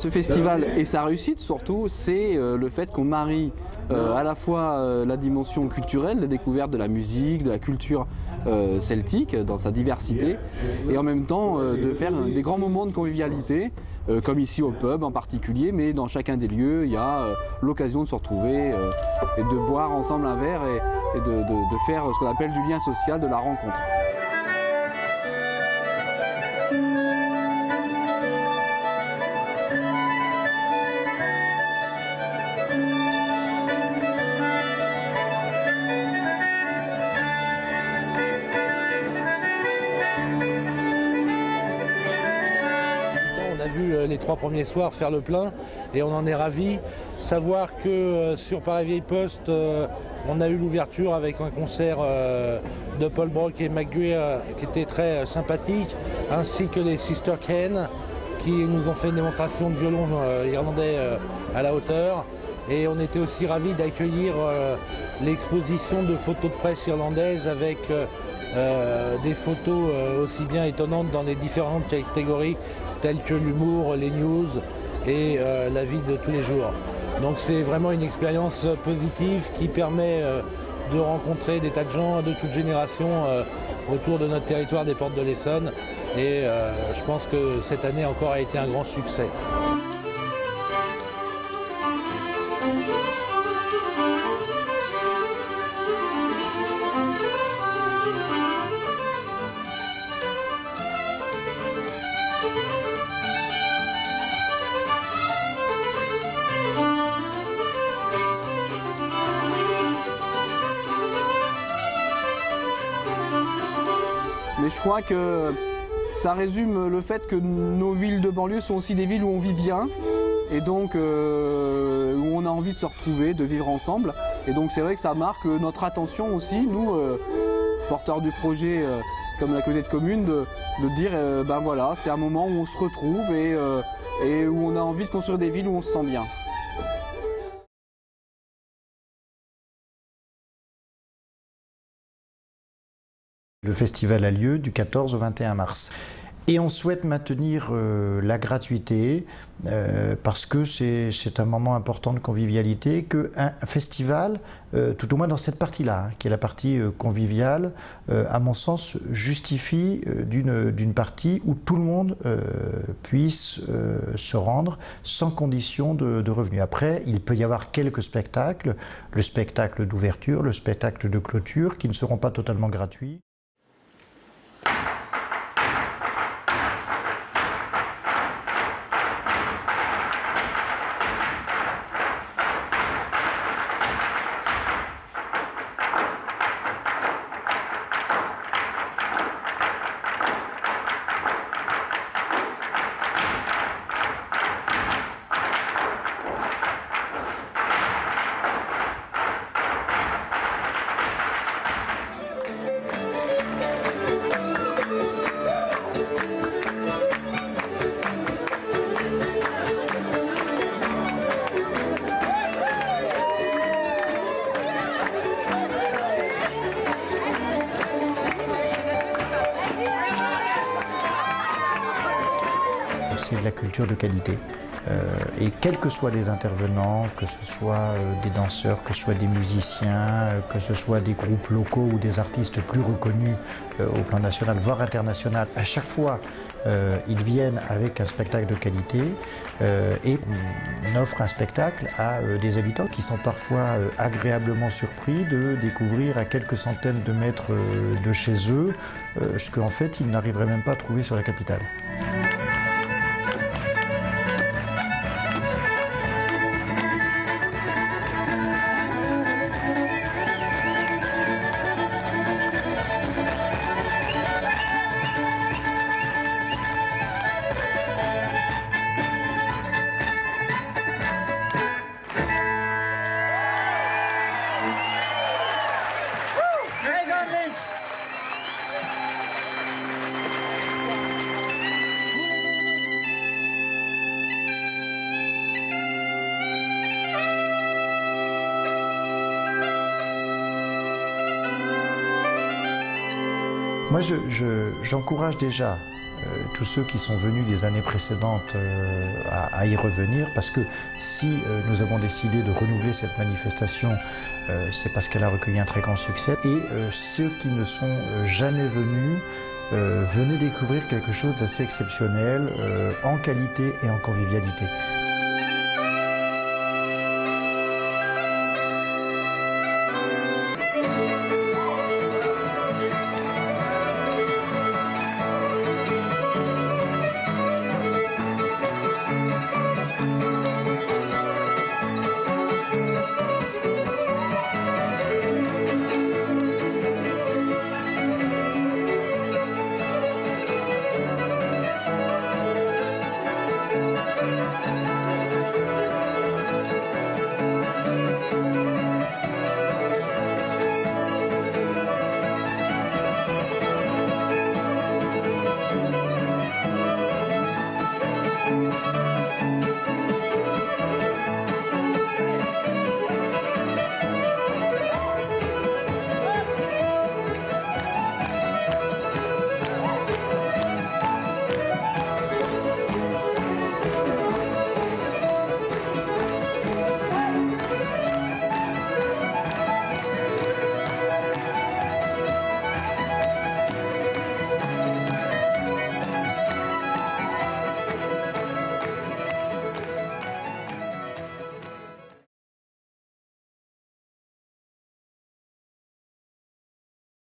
ce festival et sa réussite surtout, c'est le fait qu'on marie à la fois la dimension culturelle, la découverte de la musique, de la culture celtique dans sa diversité, et en même temps de faire des grands moments de convivialité, comme ici au pub en particulier, mais dans chacun des lieux, il y a l'occasion de se retrouver et de boire ensemble un verre et de faire ce qu'on appelle du lien social, de la rencontre. Les 3 premiers soirs faire le plein et on en est ravis. Savoir que sur Paris-Vieille Poste, on a eu l'ouverture avec un concert de Paul Brock et McGuire qui était très sympathique, ainsi que les Sister Ken qui nous ont fait une démonstration de violon irlandais à la hauteur. Et on était aussi ravis d'accueillir l'exposition de photos de presse irlandaise avec des photos aussi bien étonnantes dans les différentes catégories telles que l'humour, les news et la vie de tous les jours. Donc c'est vraiment une expérience positive qui permet de rencontrer des tas de gens de toutes générations autour de notre territoire des Portes de l'Essonne. Et je pense que cette année encore a été un grand succès. Mais je crois que ça résume le fait que nos villes de banlieue sont aussi des villes où on vit bien et donc où on a envie de se retrouver, de vivre ensemble. Et donc c'est vrai que ça marque notre attention aussi, nous, porteurs du projet comme la communauté de communes, de dire ben voilà, c'est un moment où on se retrouve et où on a envie de construire des villes où on se sent bien. Le festival a lieu du 14 au 21 mars. Et on souhaite maintenir la gratuité parce que c'est un moment important de convivialité, qu'un festival, tout au moins dans cette partie-là, qui est la partie conviviale, à mon sens, justifie d'une partie où tout le monde puisse se rendre sans condition de revenus. Après, il peut y avoir quelques spectacles, le spectacle d'ouverture, le spectacle de clôture, qui ne seront pas totalement gratuits. C'est de la culture de qualité. Et quels que soient les intervenants, que ce soit des danseurs, que ce soit des musiciens, que ce soit des groupes locaux ou des artistes plus reconnus au plan national, voire international, à chaque fois, ils viennent avec un spectacle de qualité et on offre un spectacle à des habitants qui sont parfois agréablement surpris de découvrir à quelques centaines de mètres de chez eux ce qu'en fait ils n'arriveraient même pas à trouver sur la capitale. Moi, j'encourage déjà tous ceux qui sont venus des années précédentes à y revenir, parce que si nous avons décidé de renouveler cette manifestation, c'est parce qu'elle a recueilli un très grand succès. Et ceux qui ne sont jamais venus, venez découvrir quelque chose d'assez exceptionnel en qualité et en convivialité.